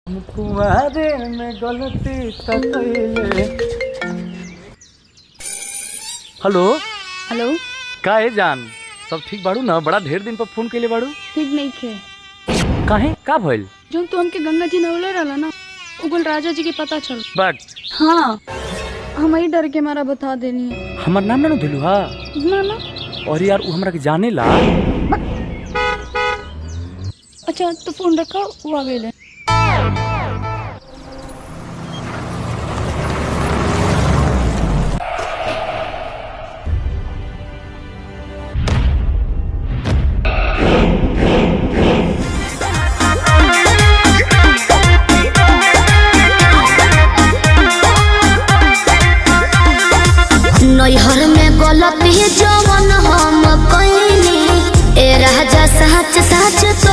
कुमारे में गलती तकैले। हेलो हेलो, का है जान, सब ठीक बाड़ू ना? बड़ा ढेर दिन पर फोन कैले बाड़ू। ठीक नहीं खे। काहे का भइल? जो तू हमके गंगा जी नवले रहला ना, उगल राजा जी के पता चल। बट हाँ, हम ही डर के मारा बता देनी है। हमर नाम ना दिलू हा ना ना। और यार वो हमरा के जाने ला। अच्छा तो फोन रखा, वो आ गए। नैहर में गलती जवन हम कइनी, ए राजा सच सच तो